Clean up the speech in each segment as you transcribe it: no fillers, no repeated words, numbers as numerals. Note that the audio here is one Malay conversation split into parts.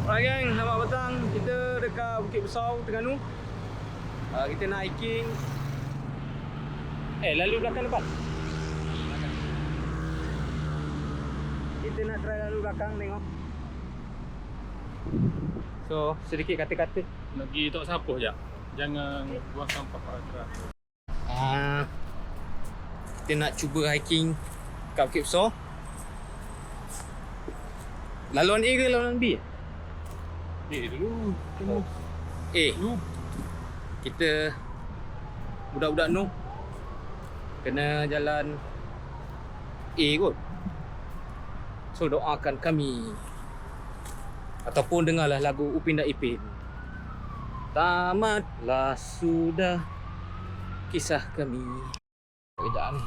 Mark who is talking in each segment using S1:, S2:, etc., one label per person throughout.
S1: Alright gang, selamat petang. Kita dekat Bukit Besar, Terengganu. Kita nak hiking. Lalu belakang depan. Kita nak try lalu belakang tengok. So, sedikit kata-kata.
S2: Nak pergi tok sapuh je. Jangan buang sampah kat atas.
S1: Kita nak cuba hiking kat Bukit Besar. Laluan A ke laluan B?
S2: Dulu.
S1: A. Kita budak-budak noob kena jalan A kot. So doakan kami. Ataupun dengarlah lagu Upin dan Ipin. Tamatlah sudah kisah kami. Kejap ni.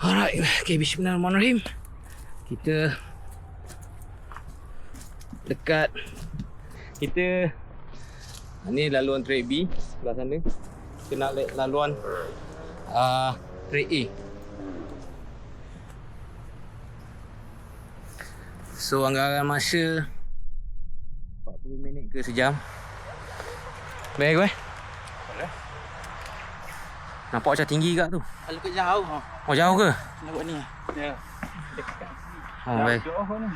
S1: Alright, okay, bismillahirrahmanirrahim. Kita dekat ni laluan track B sebelah sana. Kita nak laluan track A. So anggaran masa 40 minit ke sejam. Baik weh. Nampak macam tinggi kat tu.
S3: Lebih jauh.
S1: Oh jauh ke?
S3: Nak buat ni.
S2: Ya.
S1: Oh baik.
S2: Jauh ni.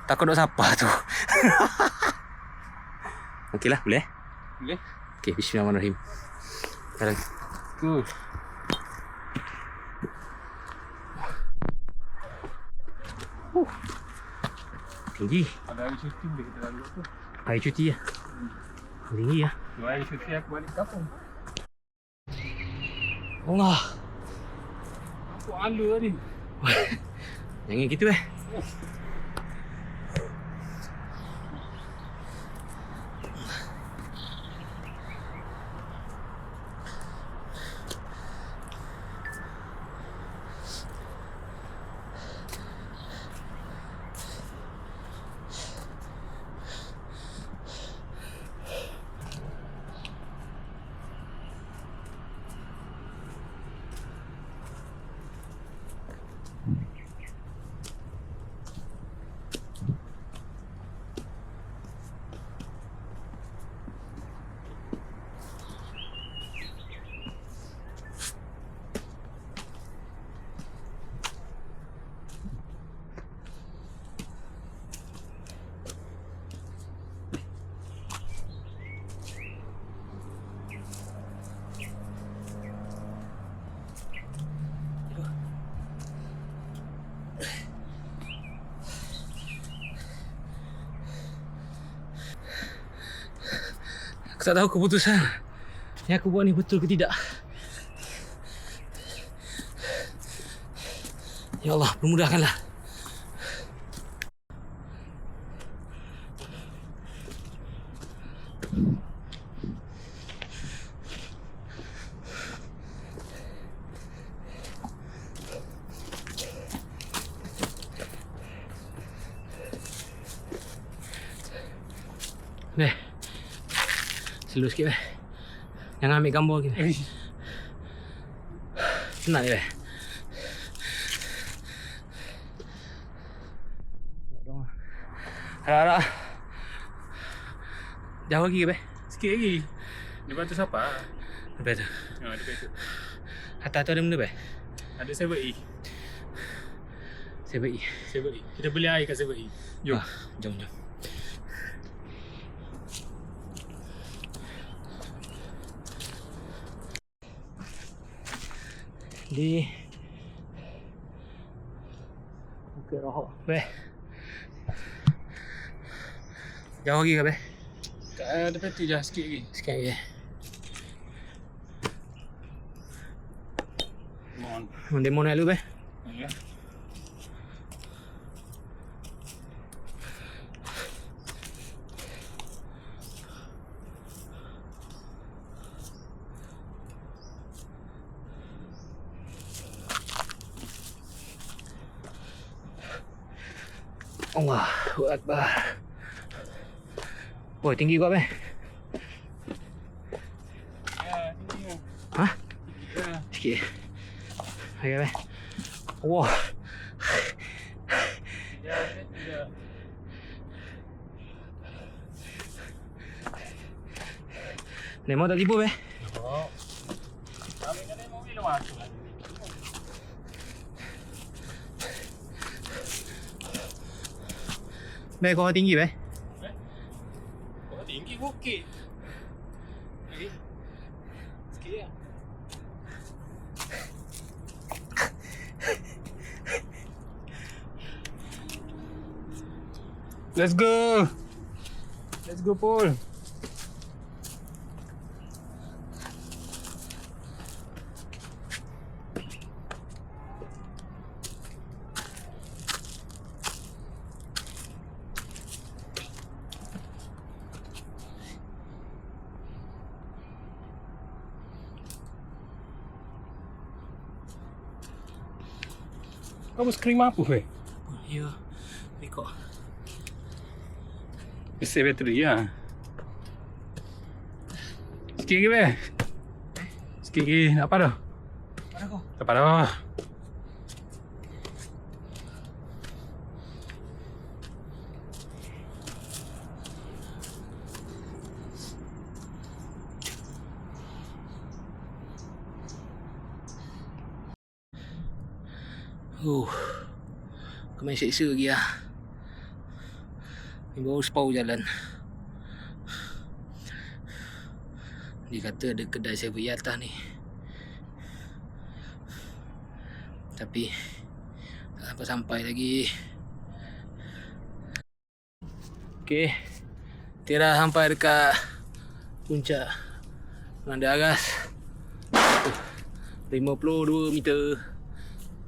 S1: Takut duk siapa tu. Okeylah, boleh?
S2: Boleh.
S1: Okey, bismillahirrahmanirrahim. Sekarang.
S2: Good.
S1: Tinggi.
S2: Ada hari cuti boleh kita lalu tu.
S1: Hari cuti lah. Tinggi lah.
S2: 2 hari cuti aku balik kampung.
S1: Allah.
S2: Apa alu tadi?
S1: Jangan gitu Aku tak tahu keputusan yang aku buat ni betul ke tidak. Ya Allah, permudahkanlah. Nih. Slow sikit weh. Jangan ambil gambar kita. Senang je weh. Harap-harap jauh lagi ke weh?
S2: Sikit lagi. Lepas tu siapa?
S1: Lepas tu.
S2: Lepas tu.
S1: Atas tu ada benda weh?
S2: Ada 7E.
S1: 7E.
S2: 7E. Kita beli air kat 7E. Jom.
S1: Jom. Di Bukit Rohok. Beh. Jauh lagi ke beh?
S2: Kat depan tu je sikit lagi.
S1: Sikit lagi.
S2: Mohon.
S1: Demo naik dulu beh.
S2: Ya.
S1: Allahu Akbar. Oh, tinggi kuat beh. sikit. Okay, beh. Wah. Nemo tak tipu, beh.
S2: Oh. Kami kan mau bila masuk lagi.
S1: Beh, kau tinggi, beh.
S2: Kau tinggi bukit. Lagi. Sikit ya.
S1: Let's go. Let's go, Paul.
S2: Kau skrim apa weh?
S1: Ya, rekod.
S2: Save bateri ya. Sikit lagi weh. Sikit lagi. Nak apa dah?
S1: Mana kau?
S2: Tak apa dah.
S1: Kau main seksa lagi lah. Ni baru sepau jalan. Dia kata ada kedai 7 atas ni. Tapi tak sampai lagi. Okey. Kita dah sampai dekat puncak Nanda Agas. 52 meter.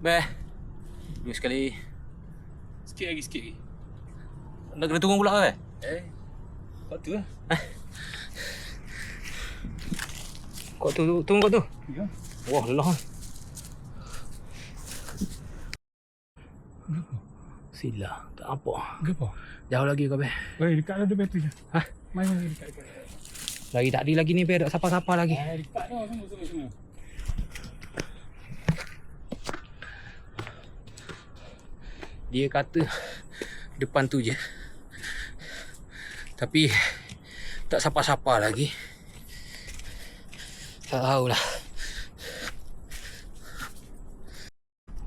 S1: Beh. Dua sekali.
S2: Sikit lagi, sikit lagi.
S1: Nak kena turun pula ke?
S2: Kau tu lah.
S1: Kau tu, turun kau tu.
S2: Ya.
S1: Wah, lelah. Sila, tak apa.
S2: Kenapa?
S1: Jauh lagi kau, Beh.
S2: Weh, dekat ada bateri dah.
S1: Hah?
S2: Main dekat.
S1: Lagi tak ada lagi ni, Beh. Tak siapa-siapa lagi.
S2: Dekat dah, semua.
S1: Dia kata depan tu je. Tapi tak siapa-siapa lagi. Tak tahulah.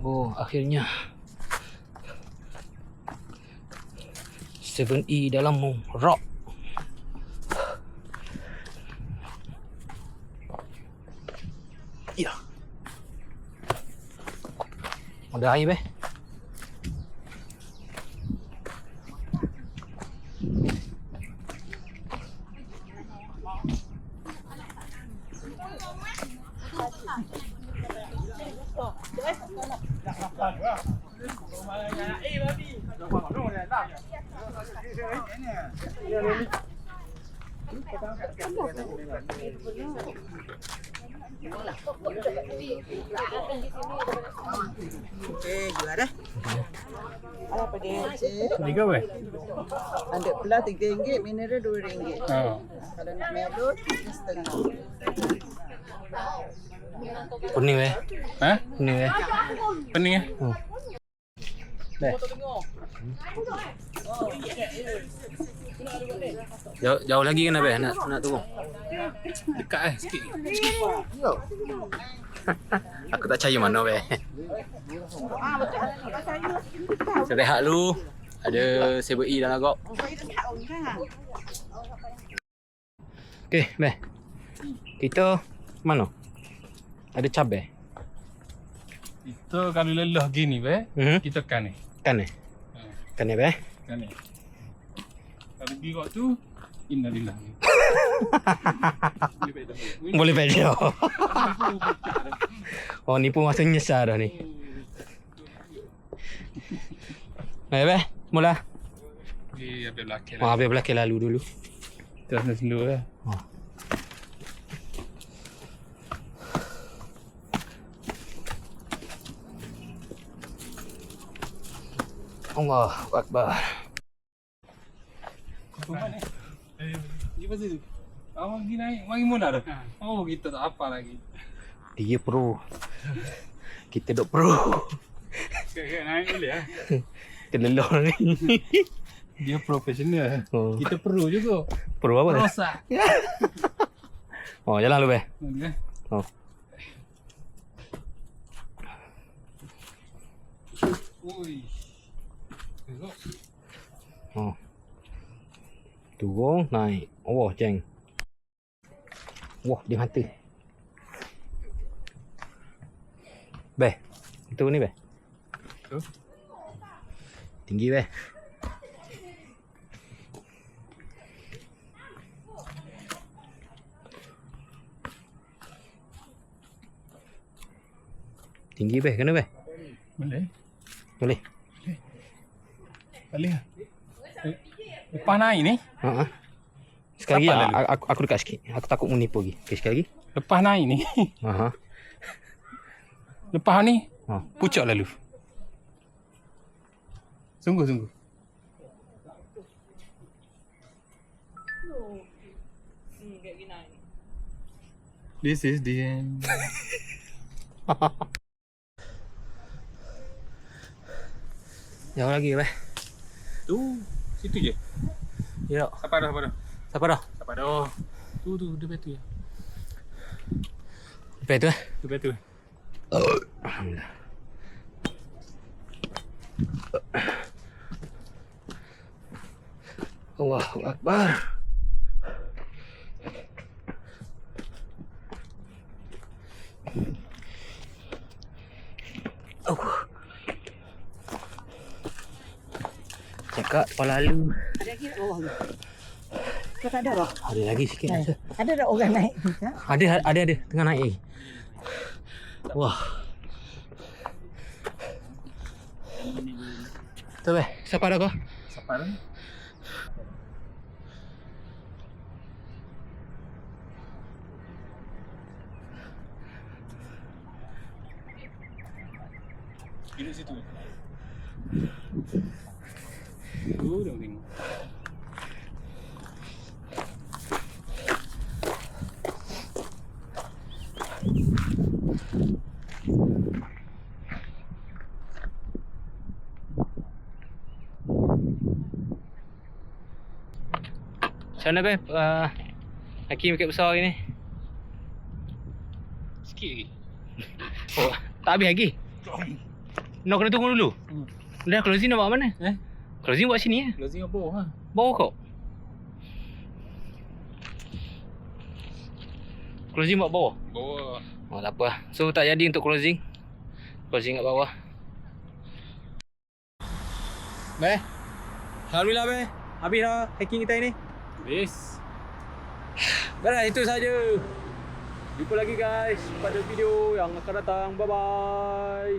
S1: Oh, akhirnya 7E dalam rock. Ya. Ada air, Beh.
S3: Okey, jual dah. Apa dia?
S2: Tiga weh?
S3: Ada pula RM3, mineral RM2.
S2: Ha.
S3: Kalau nak melon, setengah.
S1: Kuning, Beh.
S2: Ha?
S1: Kuning, Beh.
S2: Pening eh?
S1: Beh. Jauh lagi kan, Beh? Nak turun.
S2: Dekat sikit.
S1: Aku tak percaya mana, Beh. Saya rehat dulu. Ada 7E dalam gok. Okey, Beh. Kita mana? Ada cabai.
S2: Kita kalau lelah gini weh, kita kan ni.
S1: Kan eh? Kan eh, Beh?
S2: Kan ni. Kalau pergi kat tu, innalillah.
S1: Boleh pedal. Oh, ni pun masa nyesar dah ni. Beh, mula.
S2: Dia habis belakang.
S1: Habis belakang lalu dulu.
S2: Terus nak sendu lah.
S1: Allahu Akbar.
S2: Mana? Ni pasal tu. Awak pergi naik, mari mula dah. Oh, kita tak apa lagi.
S1: Dia pro. Kita dok pro.
S2: Sikit-sikit naik boleh lah.
S1: Kelelor ni.
S2: Dia profesional.
S1: Oh.
S2: Kita perlu juga.
S1: Pro apa dah?
S2: Rosak.
S1: Oh, jalan lu be.
S2: Boleh.
S1: Oh.
S2: Ui. Tengok.
S1: Oh. Turun, naik. Oh, jeng. Wah, dia mata. Be. Itu ni be.
S2: Tu.
S1: Tinggi be. Tinggi be, kena be?
S2: Boleh.
S1: Boleh.
S2: Boleh lah. Lepas naik ni.
S1: Ha. Sekali
S2: Siapa
S1: lagi
S2: lalu?
S1: aku dekat sikit. Aku takut menipu lagi. Okay, sekali lagi.
S2: Lepas naik ni.
S1: Ha.
S2: Lepas ni.
S1: Ha.
S2: Pucuk lalu. Sungguh-sungguh. This is the end.
S1: Jauh lagi be.
S2: Tu. Situ je.
S1: Ya.
S2: Sampai dah, sampai dah.
S1: Siapa dah?
S2: Sampai dah. Tu, depan tu ya.
S1: Lepas tu
S2: Depan tu.
S1: Alhamdulillah. Allahu Akbar. Cakap kepala lu.
S3: Ada lagi bawah ke? Kau tak ada dah?
S1: Ada lagi sikit.
S3: Naik. Ada tak orang naik? Ha?
S1: Ada. Tengah naik lagi. Wah. Tu be. Siapa dah kau?
S2: Sampai dah. Duduk situ. Tu dah tengok.
S1: Macam mana be? Hakim ikat besar hari ni?
S2: Sikit lagi.
S1: Oh, tak habis lagi. Nak kena tunggu dulu. Dah closing nak buat mana? Closing buat sini ya.
S2: Closing apa ha?
S1: Bawah kau. Closing buat bawah.
S2: Bawah.
S1: Oh, tak apa. So tak jadi untuk closing. Closing kat bawah. Be. Alhamdulillah be. Habis dah hacking kita ini.
S2: Habis.
S1: Baiklah, itu saja. Jumpa lagi guys pada video yang akan datang. Bye bye.